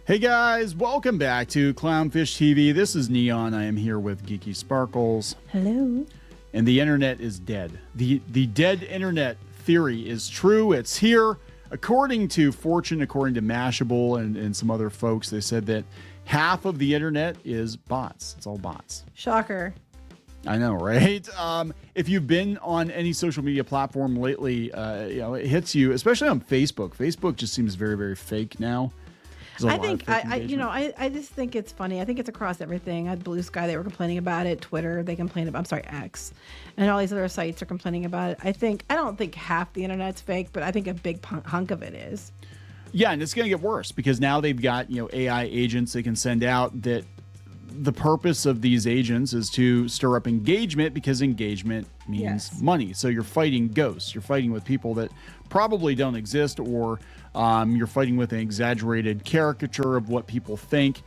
Hey guys, welcome back to Clownfish TV. This is Kneon. I am here with Geeky Sparkles. Hello. And the internet is dead. The dead internet theory is true. It's here. According to Fortune, according to Mashable and some other folks, they said that half of the internet is bots. It's all bots. Shocker. I know, right? If you've been on any social media platform lately, it hits you, especially on Facebook. Facebook just seems very, very fake now. I just think it's funny. I think it's across everything. At Blue Sky, they were complaining about it. Twitter, they complained about, X. And all these other sites are complaining about it. I don't think half the internet's fake, but I think a big hunk of it is. Yeah, and it's going to get worse because now they've got, AI agents they can send out that the purpose of these agents is to stir up engagement because engagement means money. So you're fighting ghosts. You're fighting with people that probably don't exist, or you're fighting with an exaggerated caricature of what people think.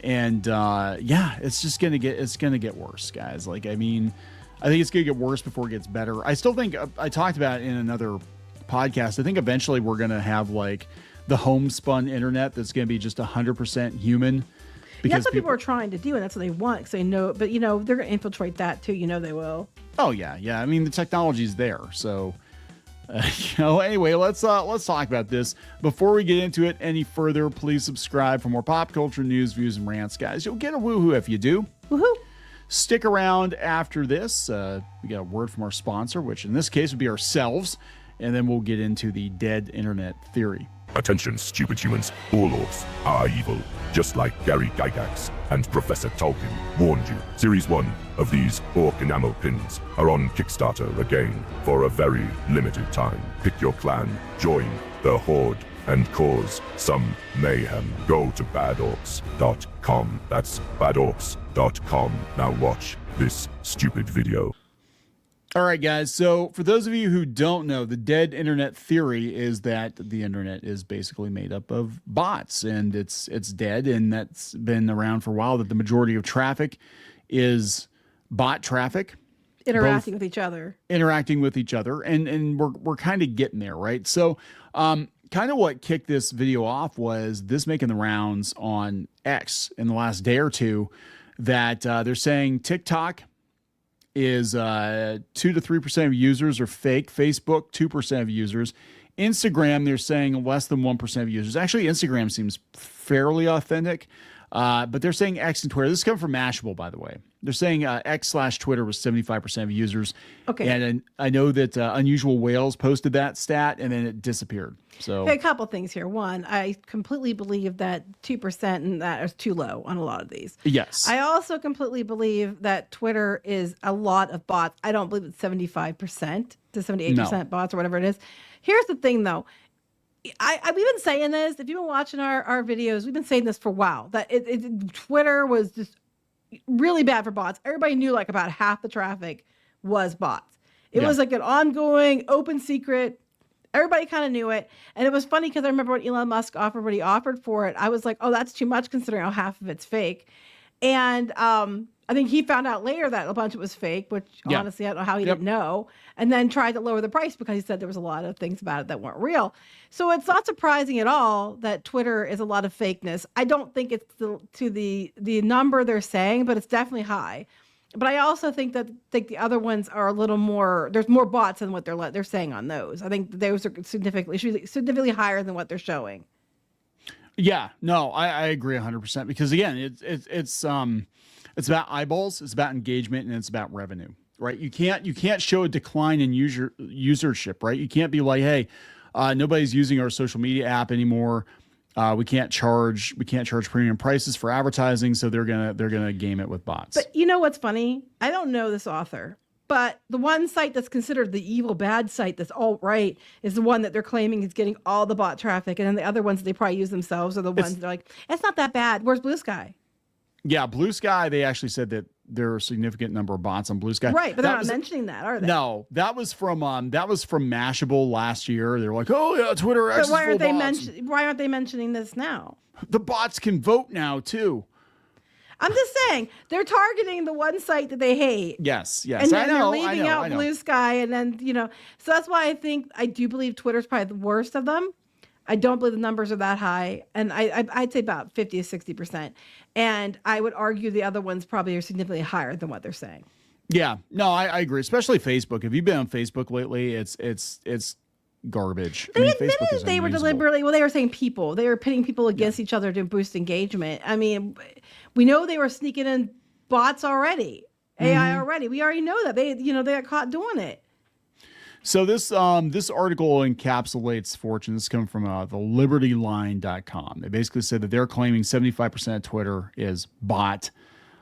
And it's going to get worse, guys. I think it's going to get worse before it gets better. I still think I talked about it in another podcast. I think eventually we're going to have the homespun internet that's going to be just 100% human. Because that's what people are trying to do, and that's what they want. Because they know, but they're going to infiltrate that too. They will. Oh yeah. I mean, the technology's there. So, anyway, let's talk about this. Before we get into it any further, please subscribe for more pop culture news, views, and rants, guys. You'll get a woohoo if you do. Woohoo! Stick around after this. We got a word from our sponsor, which in this case would be ourselves, and then we'll get into the dead internet theory. Attention, stupid humans. All orcs are evil, just like Gary Gygax and Professor Tolkien warned you. Series 1 of these orc enamel pins are on Kickstarter again for a very limited time. Pick your clan, join the Horde, and cause some mayhem. Go to badorcs.com. That's badorcs.com. Now watch this stupid video. All right, guys. So for those of you who don't know, the dead internet theory is that the internet is basically made up of bots, and it's dead, and that's been around for a while, that the majority of traffic is bot traffic. Interacting with each other. And we're kind of getting there, right? So kind of what kicked this video off was this making the rounds on X in the last day or two, that they're saying TikTok is 2 to 3% of users are fake. Facebook, 2% of users. Instagram, they're saying less than 1% of users. Actually, Instagram seems fairly authentic, but they're saying X and Twitter. This is coming from Mashable, by the way. They're saying X/Twitter was 75% of users. Okay. And I know that Unusual Whales posted that stat, and then it disappeared. So a couple things here. One, I completely believe that 2% and that is too low on a lot of these. Yes. I also completely believe that Twitter is a lot of bots. I don't believe it's 75% to 78% bots or whatever it is. Here's the thing, though. We've been saying this. If you've been watching our videos, we've been saying this for a while, that Twitter was just really bad for bots. Everybody knew about half the traffic was bots. It was an ongoing open secret. Everybody kind of knew it. And it was funny because I remember when Elon Musk offered what he offered for it. I was like, oh, that's too much considering how half of it's fake. And I think he found out later that a bunch of it was fake, which honestly, I don't know how he didn't know, and then tried to lower the price because he said there was a lot of things about it that weren't real. So it's not surprising at all that Twitter is a lot of fakeness. I don't think it's to the number they're saying, but it's definitely high. But I also think the other ones are a little more. There's more bots than what they're saying on those. I think those are significantly higher than what they're showing. Yeah, no, I agree 100% because again, it's about eyeballs, it's about engagement, and it's about revenue, right? You can't show a decline in usership, right? You can't be like, hey, nobody's using our social media app anymore. We can't charge premium prices for advertising, so they're gonna game it with bots. But you know what's funny? I don't know this author, but the one site that's considered the evil bad site that's alt-right is the one that they're claiming is getting all the bot traffic, and then the other ones that they probably use themselves are the ones that are like, it's not that bad. Where's Blue Sky? Yeah, Blue Sky, they actually said that there are a significant number of bots on Blue Sky. Right, but they're not mentioning that, are they? No, that was from Mashable last year. They were like, "Oh yeah, Twitter X is full of bots." Why aren't they mentioning this now? The bots can vote now too. I'm just saying they're targeting the one site that they hate. Yes, and then they're leaving out Blue Sky, and then so that's why I do believe Twitter's probably the worst of them. I don't believe the numbers are that high. And I'd say about 50 to 60%. And I would argue the other ones probably are significantly higher than what they're saying. Yeah, no, I agree. Especially Facebook. If you've been on Facebook lately, it's garbage. They admitted they were deliberately, well, they were saying people. They were pitting people against each other to boost engagement. I mean, we know they were sneaking in bots already, AI already. We already know that. They got caught doing it. So this article encapsulates fortune. This comes from the libertyline.com. They basically said that they're claiming 75% of Twitter is bot.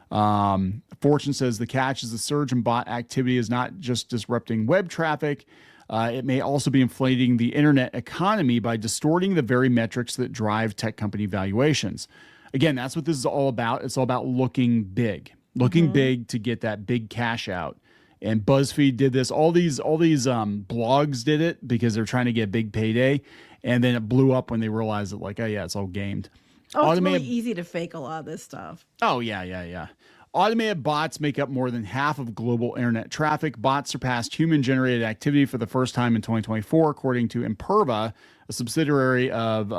Fortune says the catch is the surge in bot activity is not just disrupting web traffic. It may also be inflating the internet economy by distorting the very metrics that drive tech company valuations. Again, that's what this is all about. It's all about looking big to get that big cash out. And BuzzFeed did this. All these blogs did it because they're trying to get a big payday. And then it blew up when they realized that, like, oh yeah, it's all gamed. Oh, it's really easy to fake a lot of this stuff. Oh, yeah. Automated bots make up more than half of global internet traffic. Bots surpassed human-generated activity for the first time in 2024, according to Imperva, a subsidiary of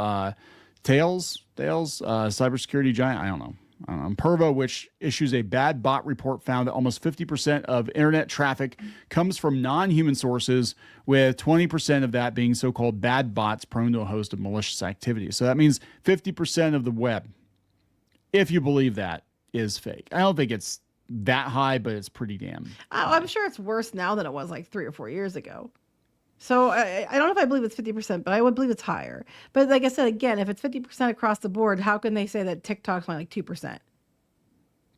Tails, cybersecurity giant. I don't know. Imperva, which issues a bad bot report, found that almost 50% of internet traffic comes from non-human sources, with 20% of that being so-called bad bots prone to a host of malicious activity. So that means 50% of the web, if you believe that, is fake. I don't think it's that high, but it's pretty damn high. I'm sure it's worse now than it was like 3 or 4 years ago. So I don't know if I believe it's 50%, but I would believe it's higher. But like I said, again, if it's 50% across the board, how can they say that TikTok's only like 2%?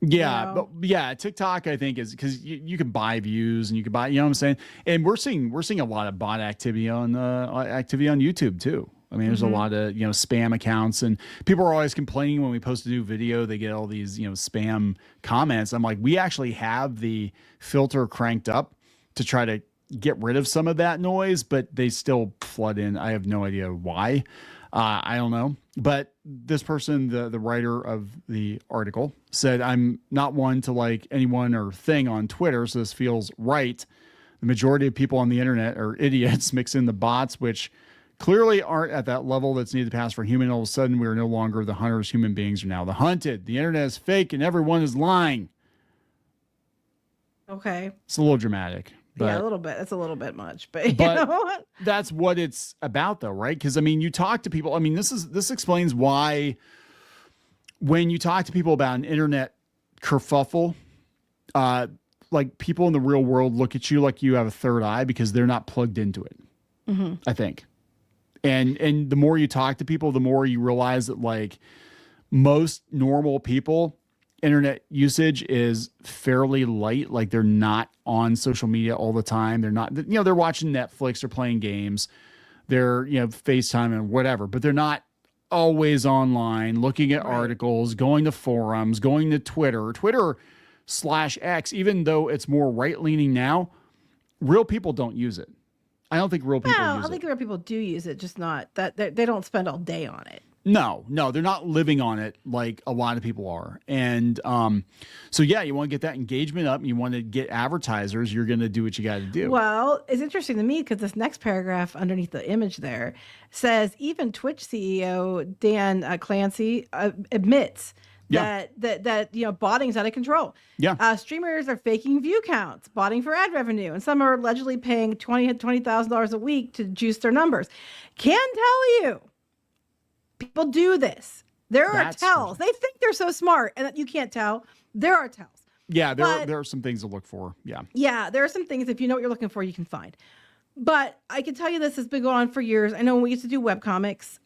Yeah, but yeah, TikTok I think is because you can buy views and you can buy, you know what I'm saying? And we're seeing a lot of bot activity on YouTube too. I mean, there's a lot of, spam accounts, and people are always complaining when we post a new video, they get all these, spam comments. I'm like, we actually have the filter cranked up to try to get rid of some of that noise, but they still flood in. I have no idea why. I don't know. But this person, the writer of the article, said, I'm not one to like anyone or thing on Twitter, so this feels right. The majority of people on the internet are idiots. Mix in the bots, which clearly aren't at that level that's needed to pass for human. All of a sudden, we are no longer the hunters. Human beings are now the hunted. The internet is fake and everyone is lying. Okay. It's a little dramatic. But, yeah, a little bit. It's a little bit much, but that's what it's about, though, right? Because I mean, you talk to people. I mean, this explains why when you talk to people about an internet kerfuffle, like people in the real world look at you like you have a third eye because they're not plugged into it. I think, and the more you talk to people, the more you realize that like most normal people, internet usage is fairly light. Like they're not on social media all the time. They're not, they're watching Netflix, they're playing games, they're, FaceTime and whatever, but they're not always online looking at articles, going to forums, going to Twitter/X, even though it's more right-leaning now, real people don't use it. I don't think real people use it. I think real people do use it, just not that they don't spend all day on it. No, they're not living on it like a lot of people are. And so, yeah, you want to get that engagement up. You want to get advertisers. You're going to do what you got to do. Well, it's interesting to me because this next paragraph underneath the image there says even Twitch CEO Dan Clancy admits that botting's out of control. Yeah, streamers are faking view counts, botting for ad revenue, and some are allegedly paying $20,000 a week to juice their numbers. Can tell you. People do this. There are tells. They think they're so smart and that you can't tell. There are tells. Yeah, there are some things to look for. Yeah. Yeah, there are some things, if you know what you're looking for, you can find. But I can tell you this has been going on for years. I know when we used to do webcomics,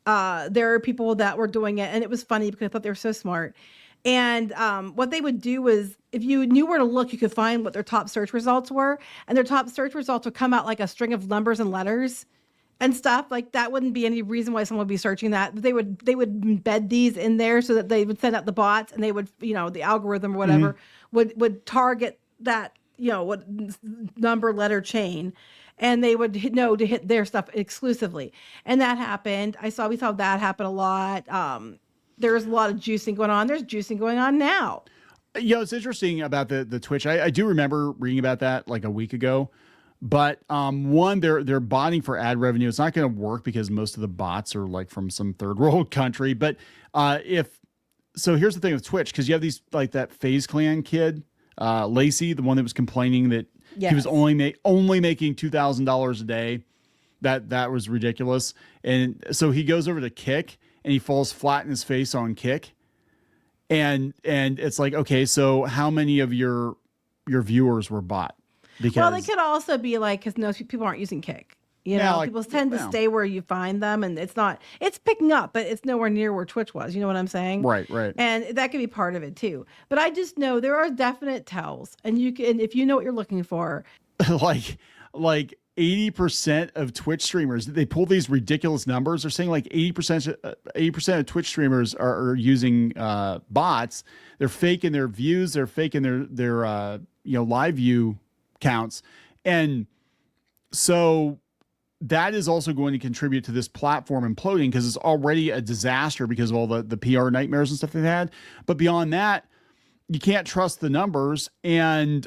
there are people that were doing it, and it was funny because I thought they were so smart. And what they would do was, if you knew where to look, you could find what their top search results were. And their top search results would come out like a string of numbers and letters and stuff. Like that wouldn't be any reason why someone would be searching that. They would embed these in there so that they would send out the bots, and they would, the algorithm or whatever would target that, what number letter chain, and they would know to hit their stuff exclusively. And that happened. We saw that happen a lot. There's a lot of juicing going on. There's juicing going on now. It's interesting about the Twitch. I do remember reading about that like a week ago. But one, they're botting for ad revenue. It's not going to work because most of the bots are like from some third world country. But here's the thing with Twitch, because you have these like that FaZe Clan kid, Lacey, the one that was complaining that he was only making $2,000 a day. That was ridiculous. And so he goes over to Kick and he falls flat in his face on Kick. And it's like, okay, so how many of your viewers were bought? Because they could also be like, because no, people aren't using Kick. People tend to stay where you find them, and it's picking up, but it's nowhere near where Twitch was. You know what I'm saying? Right. And that could be part of it too. But I just know there are definite tells, and you can, if you know what you're looking for. like 80% of Twitch streamers, they pull these ridiculous numbers. They're saying like 80% of Twitch streamers are using bots. They're faking their views. They're faking their live view counts. And so that is also going to contribute to this platform imploding, because it's already a disaster because of all the PR nightmares and stuff they've had. But beyond that, you can't trust the numbers. And,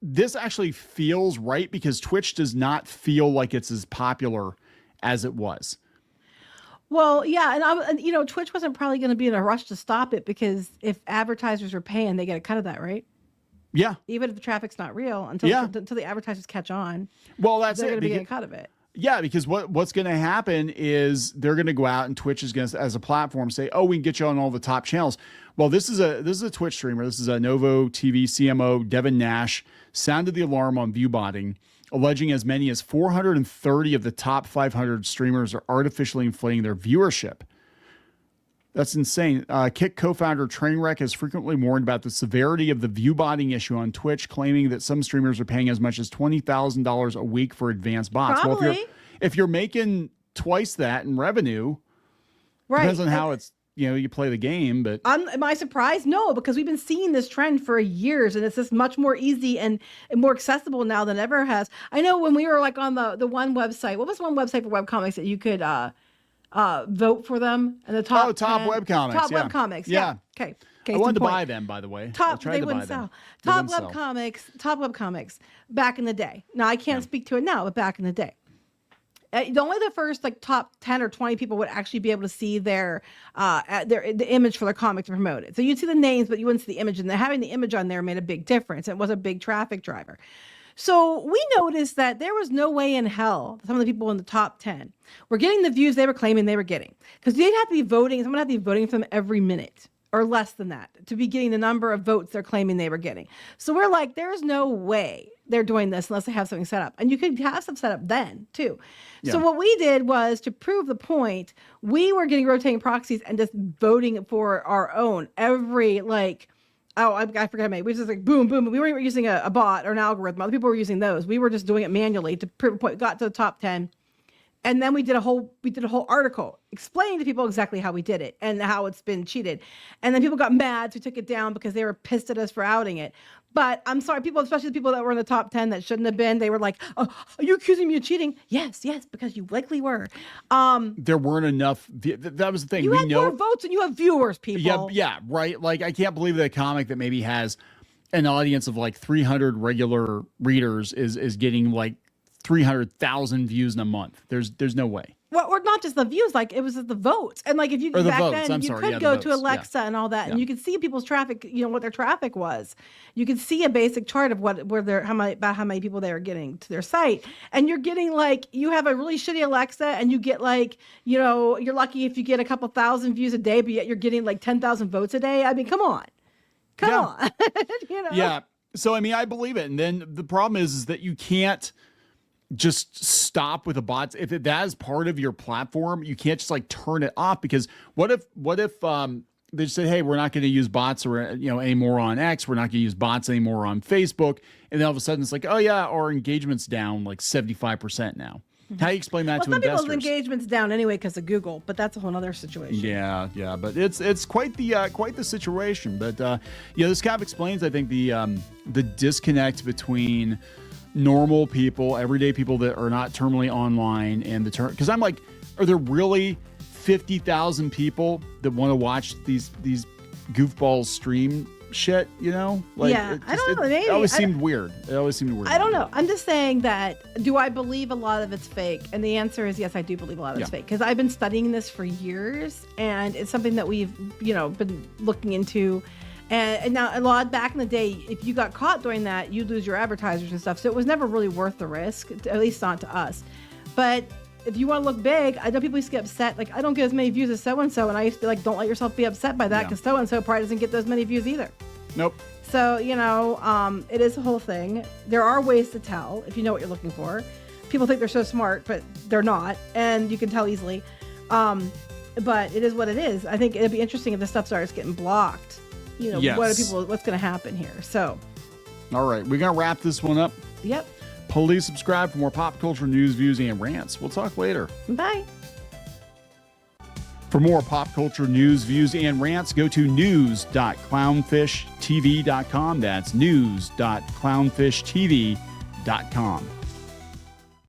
this actually feels right, because Twitch does not feel like it's as popular as it was. Well, yeah. And Twitch wasn't probably going to be in a rush to stop it, because if advertisers are paying, they get a cut of that, right? Yeah. Even if the traffic's not real, until the advertisers catch on. Well, that's they're going to be getting a cut of it. Yeah, because what's going to happen is they're going to go out, and Twitch is going to, as a platform, say, "Oh, we can get you on all the top channels." Well, this is a Twitch streamer. This is a Novo TV CMO, Devin Nash, sounded the alarm on view botting, alleging as many as 430 of the top 500 streamers are artificially inflating their viewership. That's insane. Kick co-founder Trainwreck has frequently warned about the severity of the view botting issue on Twitch, claiming that some streamers are paying as much as $20,000 a week for advanced bots. Probably. Well, if you're making twice that in revenue, right? Depends on how it's you play the game. But am I surprised? No, because we've been seeing this trend for years, and it's just much more easy and more accessible now than ever has. I know when we were like on the one website. What was one website for webcomics that you could vote for them and the top webcomics. Top webcomics. Yeah. Okay. I wanted to buy them, by the way. They wouldn't sell. Top webcomics back in the day. Now I can't speak to it now, but back in the day. Only the first top 10 or 20 people would actually be able to see the image for their comic to promote it. So you'd see the names, but you wouldn't see the image. And having the image on there made a big difference. It was a big traffic driver. So we noticed that there was no way in hell some of the people in the top 10 were getting the views they were claiming they were getting, because they'd have to be voting. Someone had to be voting for them every minute or less than that to be getting the number of votes they're claiming they were getting. So we're like, there's no way they're doing this unless they have something set up. And you could have stuff set up then too. Yeah. So what we did was, to prove the point, we were getting rotating proxies and just voting for our own every I forget how many. We just boom, boom. We weren't using a bot or an algorithm. Other people were using those. We were just doing it manually to prove a point. Got to the top 10. And then we did a whole article explaining to people exactly how we did it and how it's been cheated. And then people got mad, so we took it down because they were pissed at us for outing it. But I'm sorry, people, especially the people that were in the top 10 that shouldn't have been, they were like, "Oh, are you accusing me of cheating?" Yes, because you likely were. There weren't enough. That was the thing. You had more votes and you have viewers, people. Yeah, right. Like, I can't believe that a comic that maybe has an audience of 300 regular readers is getting 300,000 views in a month. There's no way. Well, or not just the views, it was the votes. And if you back then, you could go to Alexa and all that, and you could see people's traffic, what their traffic was. You could see a basic chart of how many people they were getting to their site. And you're getting you have a really shitty Alexa, and you get you're lucky if you get a couple thousand views a day, but yet you're getting 10,000 votes a day. I mean, come on. Yeah. So, I believe it. And then the problem is that you can't just stop with the bots. If that is part of your platform, you can't just turn it off, because what if they just say, "Hey, we're not going to use bots or anymore on X. We're not going to use bots anymore on Facebook," and then all of a sudden it's oh yeah, our engagement's down 75% now. How do you explain that to investors? Some people's engagement's down anyway because of Google, but that's a whole other situation. Yeah, but it's quite the situation. But this kind of explains, I think, the disconnect between normal people, everyday people that are not terminally online, and because I'm are there really 50,000 people that want to watch these goofballs stream shit, you know? Like, Yeah, I don't know, maybe. It always seemed weird. It always seemed weird. I don't know. I'm just saying that, do I believe a lot of it's fake? And the answer is yes, I do believe a lot of it's fake. Because I've been studying this for years, and it's something that we've, been looking into. And now, a lot back in the day, if you got caught doing that, you'd lose your advertisers and stuff. So it was never really worth the risk, at least not to us. But if you want to look big, I know people used to get upset. Like, I don't get as many views as so-and-so. And I used to be like, don't let yourself be upset by that, because so-and-so probably doesn't get those many views either. Nope. So, it is a whole thing. There are ways to tell if you know what you're looking for. People think they're so smart, but they're not. And you can tell easily. But it is what it is. I think it'd be interesting if the stuff starts getting blocked. What's going to happen here? So, all right, we're going to wrap this one up. Yep. Please subscribe for more pop culture news, views, and rants. We'll talk later. Bye. For more pop culture news, views, and rants, go to news.clownfishtv.com. That's news.clownfishtv.com.